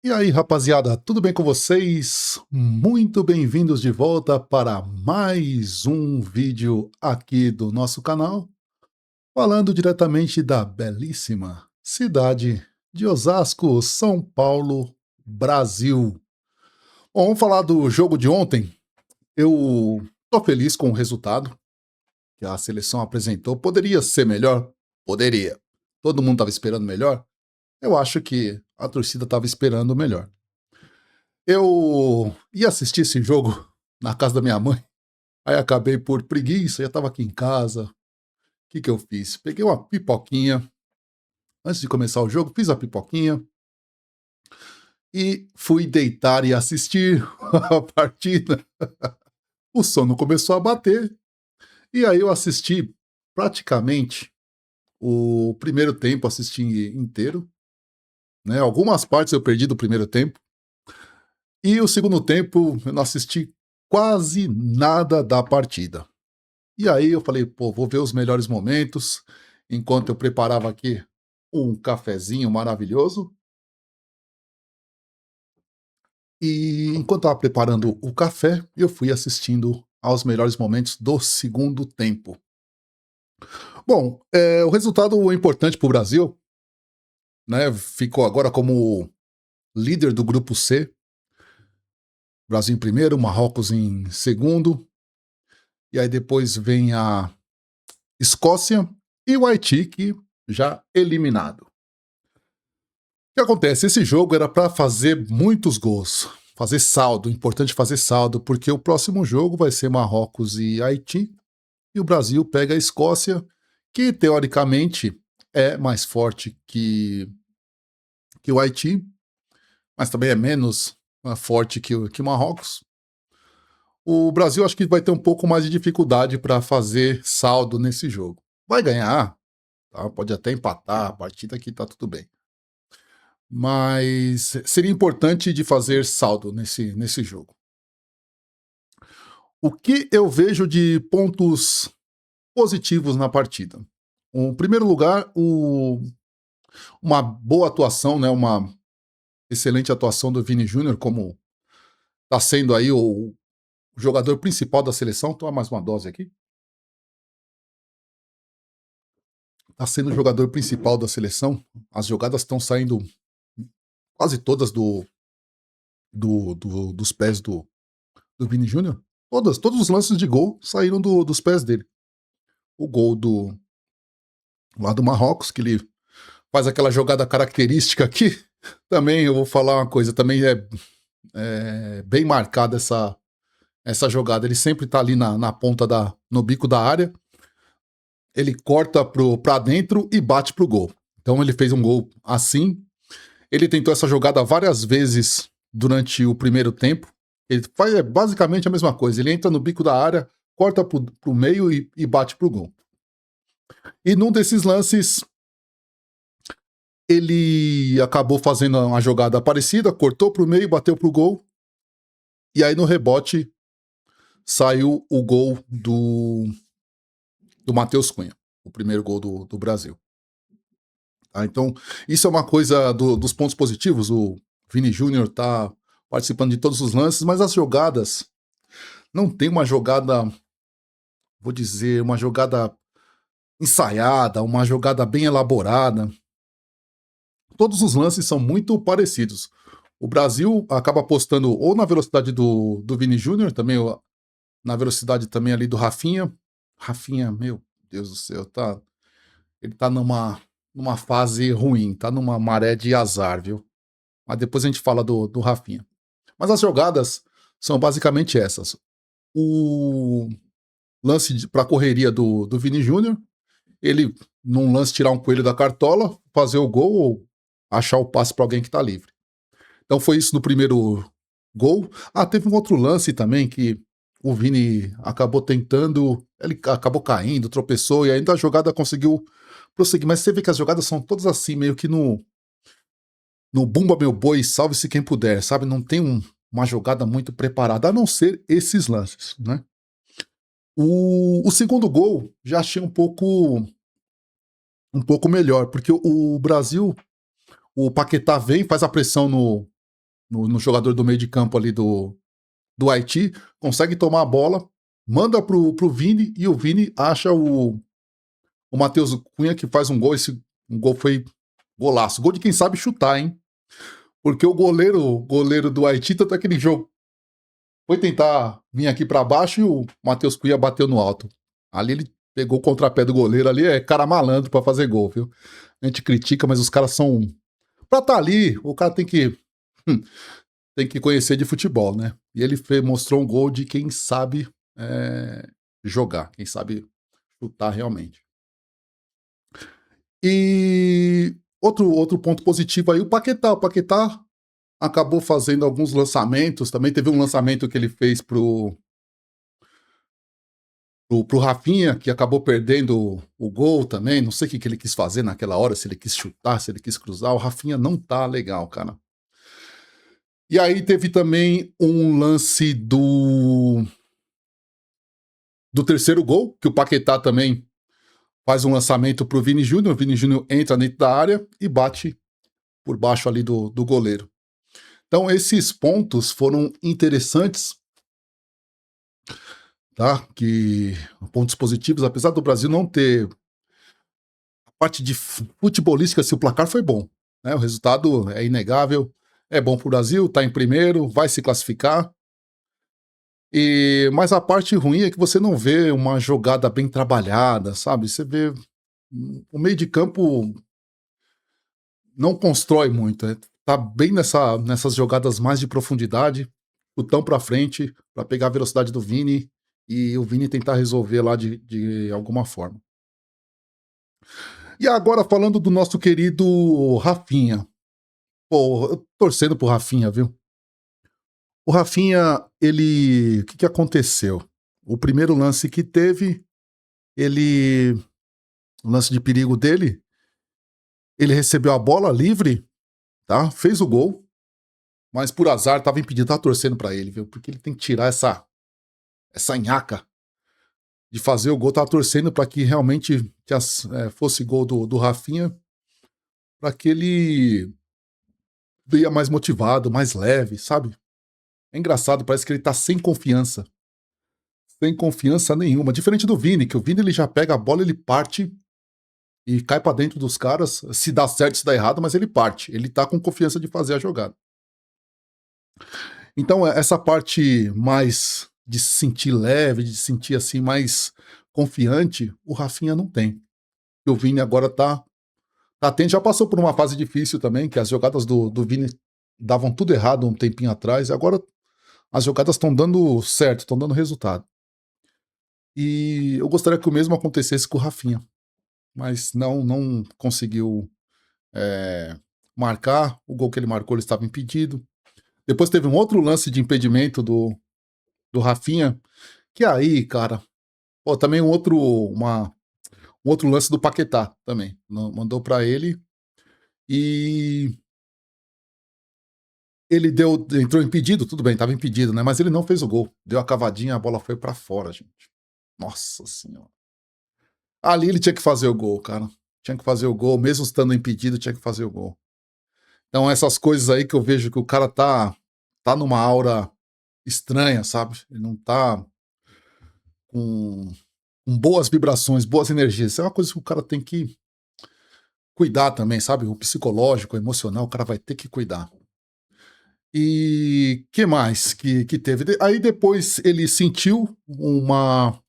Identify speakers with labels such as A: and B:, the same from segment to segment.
A: E aí, rapaziada, tudo bem com vocês? Muito bem-vindos de volta para mais um vídeo aqui do nosso canal, falando diretamente da belíssima cidade de Osasco, São Paulo, Brasil. Bom, vamos falar do jogo de ontem. Eu tô feliz com o resultado que a seleção apresentou. Poderia ser melhor? Poderia. Todo mundo estava esperando melhor? Eu acho que a torcida estava esperando melhor. Eu ia assistir esse jogo na casa da minha mãe, aí acabei por preguiça, já estava aqui em casa. O que que eu fiz? Peguei uma pipoquinha, antes de começar o jogo, fiz a pipoquinha e fui deitar e assistir a partida. O sono começou a bater e aí eu assisti praticamente o primeiro tempo, assisti inteiro, né? Algumas partes eu perdi do primeiro tempo e o segundo tempo eu não assisti quase nada da partida. E aí eu falei, pô, vou ver os melhores momentos, enquanto eu preparava aqui um cafezinho maravilhoso. E enquanto estava preparando o café, eu fui assistindo aos melhores momentos do segundo tempo. Bom, o resultado importante para o Brasil, né? Ficou agora como líder do grupo C. Brasil em primeiro, Marrocos em segundo. E aí depois vem a Escócia e o Haiti, que já eliminado. O que acontece? Esse jogo era para fazer muitos gols, fazer saldo, importante fazer saldo, porque o próximo jogo vai ser Marrocos e Haiti, e o Brasil pega a Escócia, que teoricamente é mais forte que o Haiti, mas também é menos forte que o Marrocos. O Brasil acho que vai ter um pouco mais de dificuldade para fazer saldo nesse jogo. Vai ganhar, tá? Pode até empatar a partida que tá tudo bem. Mas seria importante de fazer saldo nesse jogo. O que eu vejo de pontos positivos na partida? Em primeiro lugar, uma boa atuação, né, uma excelente atuação do Vini Júnior, como está sendo aí o jogador principal da seleção. Toma mais uma dose aqui. Está sendo o jogador principal da seleção. As jogadas estão saindo quase todas dos pés do Vini Júnior. Todos os lances de gol saíram dos pés dele. O gol lá do Marrocos, que ele faz aquela jogada característica aqui. Também eu vou falar uma coisa, também é bem marcada essa jogada. Ele sempre tá ali na ponta, no bico da área. Ele corta pra dentro e bate pro gol. Então ele fez um gol assim. Ele tentou essa jogada várias vezes durante o primeiro tempo. Ele faz basicamente a mesma coisa. Ele entra no bico da área, corta pro meio e bate pro gol. E num desses lances, ele acabou fazendo uma jogada parecida, cortou pro meio, bateu pro gol. E aí no rebote saiu o gol do Matheus Cunha, o primeiro gol do Brasil. Tá? Então, isso é uma coisa dos pontos positivos. O Vini Júnior tá participando de todos os lances, mas as jogadas, não tem uma jogada, vou dizer, uma jogada ensaiada, uma jogada bem elaborada. Todos os lances são muito parecidos. O Brasil acaba apostando ou na velocidade do Vini Júnior, também na velocidade também ali do Rafinha. Rafinha, meu Deus do céu, ele tá numa fase ruim, tá numa maré de azar, viu? Mas depois a gente fala do Rafinha. Mas as jogadas são basicamente essas. O lance para correria do Vini Júnior, ele, num lance, tirar um coelho da cartola, fazer o gol ou achar o passe para alguém que tá livre. Então foi isso no primeiro gol. Teve um outro lance também que o Vini acabou tentando, ele acabou caindo, tropeçou e ainda a jogada conseguiu prosseguir. Mas você vê que as jogadas são todas assim, meio que no bumba meu boi, salve-se quem puder, sabe? Não tem uma jogada muito preparada, a não ser esses lances, né? O segundo gol já achei um pouco melhor, porque o Brasil, o Paquetá vem, faz a pressão no jogador do meio de campo ali do Haiti, consegue tomar a bola, manda pro Vini e o Vini acha o Matheus Cunha que faz um gol. Esse um gol foi golaço. Gol de quem sabe chutar, hein? Porque o goleiro do Haiti, tanto aquele jogo, foi tentar vir aqui para baixo e o Matheus Cunha bateu no alto. Ali ele pegou o contrapé do goleiro, ali é cara malandro para fazer gol, viu? A gente critica, mas os caras são... Pra estar ali, o cara tem que conhecer de futebol, né? E ele mostrou um gol de quem sabe jogar, quem sabe chutar realmente. E outro ponto positivo aí, o Paquetá. O Paquetá acabou fazendo alguns lançamentos, também teve um lançamento que ele fez pro Rafinha, que acabou perdendo o gol também. Não sei o que ele quis fazer naquela hora, se ele quis chutar, se ele quis cruzar. O Rafinha não tá legal, cara. E aí teve também um lance do terceiro gol, que o Paquetá também faz um lançamento pro Vini Júnior. O Vini Júnior entra dentro da área e bate por baixo ali do goleiro. Então esses pontos foram interessantes, tá? Que pontos positivos, apesar do Brasil não ter a parte de futebolística, se o placar foi bom, né? O resultado é inegável, é bom pro Brasil, tá em primeiro, vai se classificar. Mas a parte ruim é que você não vê uma jogada bem trabalhada, sabe? Você vê o meio de campo não constrói muito, tá bem nessas jogadas mais de profundidade, chutão pra frente, pra pegar a velocidade do Vini e o Vini tentar resolver lá de alguma forma. E agora falando do nosso querido Rafinha. Pô, eu torcendo pro Rafinha, viu? O Rafinha, ele... O que aconteceu? O primeiro lance que teve, o lance de perigo dele, ele recebeu a bola livre, tá? Fez o gol, mas por azar tava impedido, tava torcendo pra ele, viu? Porque ele tem que tirar essa nhaca de fazer o gol, tava torcendo pra que realmente fosse gol do Rafinha, pra que ele venha mais motivado, mais leve, sabe? É engraçado, parece que ele tá sem confiança. Sem confiança nenhuma. Diferente do Vini, que o Vini ele já pega a bola, ele parte e cai pra dentro dos caras. Se dá certo, se dá errado, mas ele parte. Ele tá com confiança de fazer a jogada. Então, essa parte mais de se sentir leve, de se sentir assim mais confiante, o Rafinha não tem. E o Vini agora tá atento, já passou por uma fase difícil também, que as jogadas do Vini davam tudo errado um tempinho atrás, e agora as jogadas estão dando certo, estão dando resultado. E eu gostaria que o mesmo acontecesse com o Rafinha, mas não conseguiu marcar. O gol que ele marcou, ele estava impedido. Depois teve um outro lance de impedimento do Rafinha, que aí, cara, pô, também um outro lance do Paquetá também. Mandou para ele e ele entrou impedido, tudo bem, estava impedido, né? Mas ele não fez o gol. Deu a cavadinha, a bola foi para fora, gente. Nossa senhora. Ali ele tinha que fazer o gol, cara. Tinha que fazer o gol, mesmo estando impedido, tinha que fazer o gol. Então essas coisas aí que eu vejo que o cara tá numa aura estranha, sabe? Ele não tá com boas vibrações, boas energias. Isso é uma coisa que o cara tem que cuidar também, sabe? O psicológico, o emocional, o cara vai ter que cuidar. E que mais que teve? Aí depois ele sentiu uma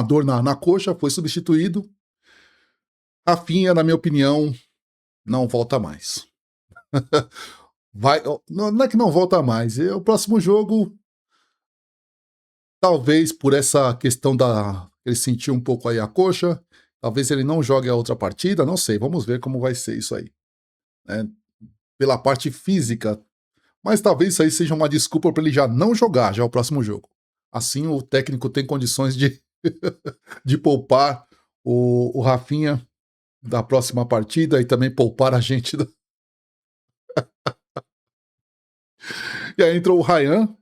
A: dor na coxa, foi substituído. Rafinha, na minha opinião, não volta mais. Não é que não volta mais. O próximo jogo, talvez por essa questão ele sentiu um pouco aí a coxa, talvez ele não jogue a outra partida, não sei. Vamos ver como vai ser isso aí, né? Pela parte física, mas talvez isso aí seja uma desculpa para ele já não jogar já o próximo jogo. Assim o técnico tem condições de de poupar o Rafinha da próxima partida e também poupar a gente. E aí entrou o Ryan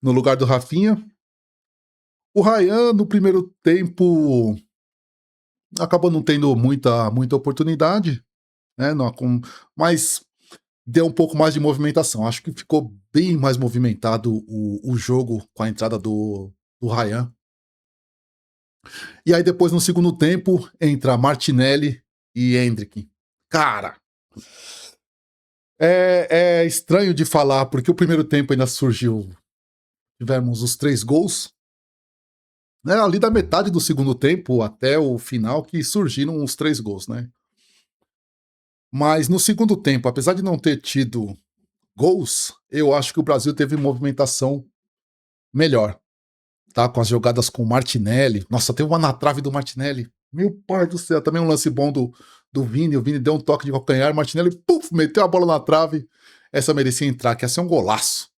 A: no lugar do Rafinha. O Ryan, no primeiro tempo, acabou não tendo muita oportunidade, né? Mas deu um pouco mais de movimentação. Acho que ficou bem mais movimentado o jogo com a entrada do Ryan. E aí depois, no segundo tempo, entra Martinelli e Endrick. Cara, é estranho de falar, porque o primeiro tempo ainda surgiu. Tivemos os 3 gols. Né, ali da metade do segundo tempo até o final que surgiram os 3 gols, né? Mas no segundo tempo, apesar de não ter tido gols, eu acho que o Brasil teve movimentação melhor, tá? Com as jogadas com o Martinelli. Nossa, teve uma na trave do Martinelli. Meu pai do céu, também um lance bom do Vini. O Vini deu um toque de calcanhar, o Martinelli, puf, meteu a bola na trave. Essa merecia entrar, que ia ser um golaço.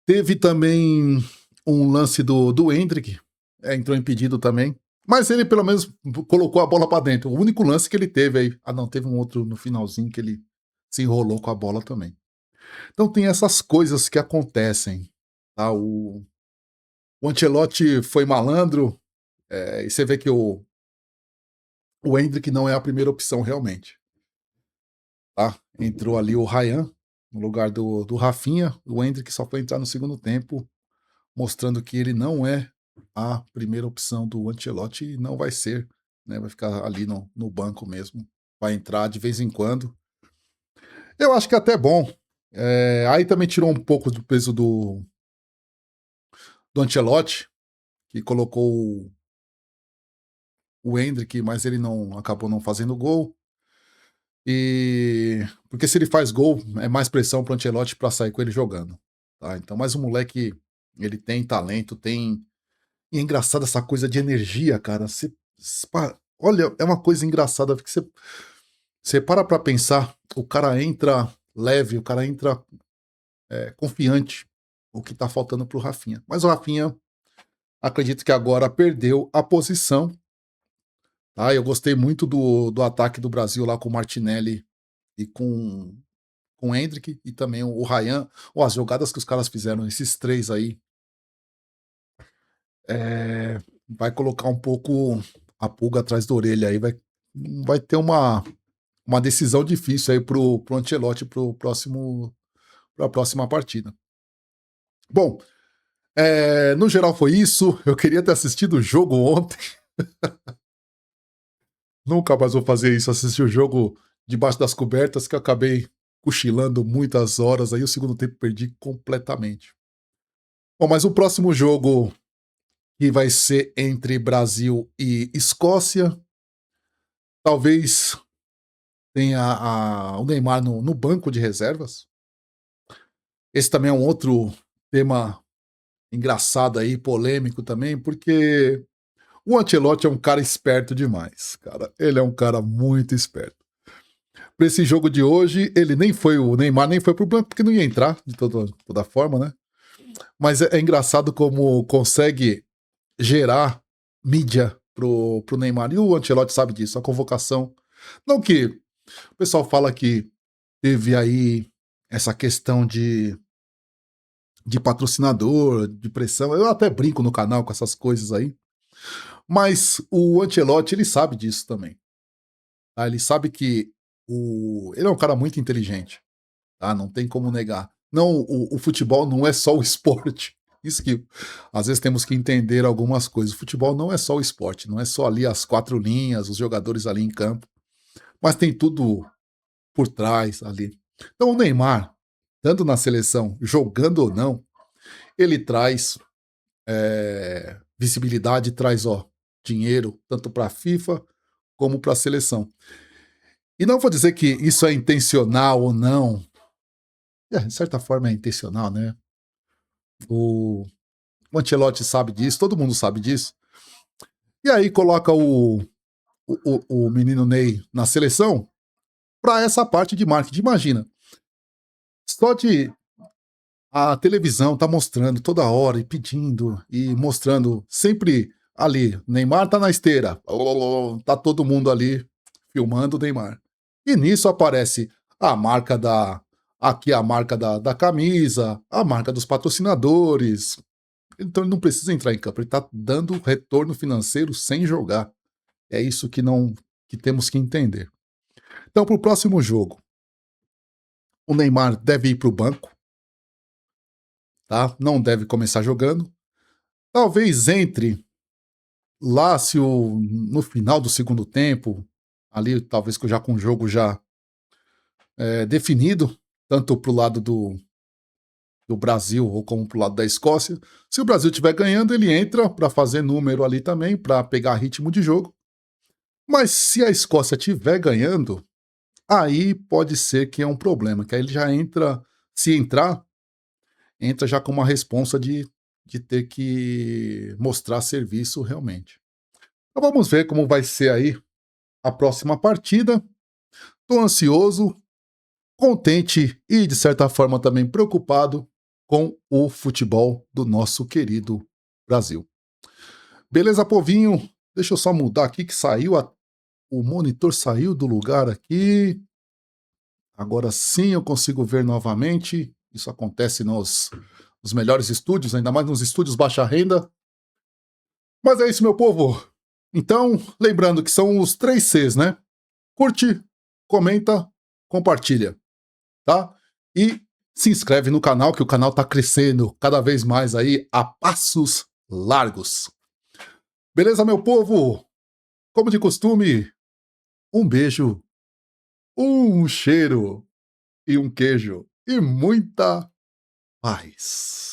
A: Teve também um lance do Endrick, entrou impedido também. Mas ele pelo menos colocou a bola para dentro. O único lance que ele teve aí. Ah, não, teve um outro no finalzinho que ele se enrolou com a bola também. Então tem essas coisas que acontecem. Tá? O Ancelotti foi malandro, e você vê que o Endrick não é a primeira opção realmente. Tá? Entrou ali o Ryan no lugar do Rafinha. O Endrick só foi entrar no segundo tempo, mostrando que ele não é a primeira opção do Ancelotti e não vai ser. Né? Vai ficar ali no banco mesmo. Vai entrar de vez em quando. Eu acho que é até bom. Aí também tirou um pouco do peso do Ancelotti, que colocou o Endrick, mas ele não acabou não fazendo gol. E porque se ele faz gol, é mais pressão pro Ancelotti para sair com ele jogando. Tá? Então, mas o moleque, ele tem talento, tem. E é engraçado essa coisa de energia, cara. Olha, é uma coisa engraçada, porque você para pra pensar, o cara entra leve, o cara entra confiante, o que tá faltando pro Rafinha. Mas o Rafinha, acredito que agora perdeu a posição. Tá? Eu gostei muito do ataque do Brasil lá com o Martinelli e com o Endrick e também o Ryan. As jogadas que os caras fizeram, esses 3 aí, vai colocar um pouco a pulga atrás da orelha aí, vai ter uma decisão difícil aí pro Ancelotti pra próxima partida. Bom, no geral foi isso. Eu queria ter assistido o jogo ontem. Nunca mais vou fazer isso, assistir o jogo debaixo das cobertas, que eu acabei cochilando muitas horas, aí o segundo tempo perdi completamente. Bom, mas o próximo jogo, que vai ser entre Brasil e Escócia, talvez tenha o Neymar no banco de reservas. Esse também é um outro tema engraçado aí, polêmico também, porque o Ancelotti é um cara esperto demais, cara. Ele é um cara muito esperto. Para esse jogo de hoje, o Neymar nem foi pro banco, porque não ia entrar, de toda forma, né? Mas é engraçado como consegue gerar mídia pro Neymar. E o Ancelotti sabe disso, a convocação. Não que o pessoal fala que teve aí essa questão de patrocinador, de pressão. Eu até brinco no canal com essas coisas aí. Mas o Ancelotti, ele sabe disso também. Tá? Ele sabe que ele é um cara muito inteligente. Tá? Não tem como negar. Não, o futebol não é só o esporte. Isso que às vezes temos que entender algumas coisas. O futebol não é só o esporte, não é só ali as 4 linhas, os jogadores ali em campo, mas tem tudo por trás ali. Então o Neymar, tanto na seleção, jogando ou não, ele traz visibilidade, traz dinheiro tanto para a FIFA como para a seleção. E não vou dizer que isso é intencional ou não. De certa forma é intencional, né? O Ancelotti sabe disso, todo mundo sabe disso. E aí coloca o menino Ney na seleção para essa parte de marketing. Imagina, só de a televisão tá mostrando toda hora e pedindo e mostrando sempre ali. Neymar tá na esteira, tá todo mundo ali filmando o Neymar. E nisso aparece a marca aqui a marca da camisa, a marca dos patrocinadores. Então ele não precisa entrar em campo, ele tá dando retorno financeiro sem jogar. É isso que temos que entender. Então, para o próximo jogo, o Neymar deve ir para o banco, tá? Não deve começar jogando. Talvez entre lá se no final do segundo tempo, ali talvez já com o jogo já definido, tanto para o lado do Brasil ou como para o lado da Escócia. Se o Brasil estiver ganhando, ele entra para fazer número ali também, para pegar ritmo de jogo. Mas se a Escócia estiver ganhando, aí pode ser que é um problema, que aí ele já entra, se entrar, entra já com uma responsa de ter que mostrar serviço realmente. Então vamos ver como vai ser aí a próxima partida. Estou ansioso, contente e, de certa forma, também preocupado com o futebol do nosso querido Brasil. Beleza, povinho? Deixa eu só mudar aqui que saiu, o monitor saiu do lugar aqui. Agora sim eu consigo ver novamente. Isso acontece nos melhores estúdios, ainda mais nos estúdios baixa renda. Mas é isso, meu povo. Então, lembrando que são os 3 Cs, né? Curte, comenta, compartilha, tá? E se inscreve no canal, que o canal tá crescendo cada vez mais aí a passos largos. Beleza, meu povo? Como de costume, um beijo, um cheiro e um queijo e muita paz.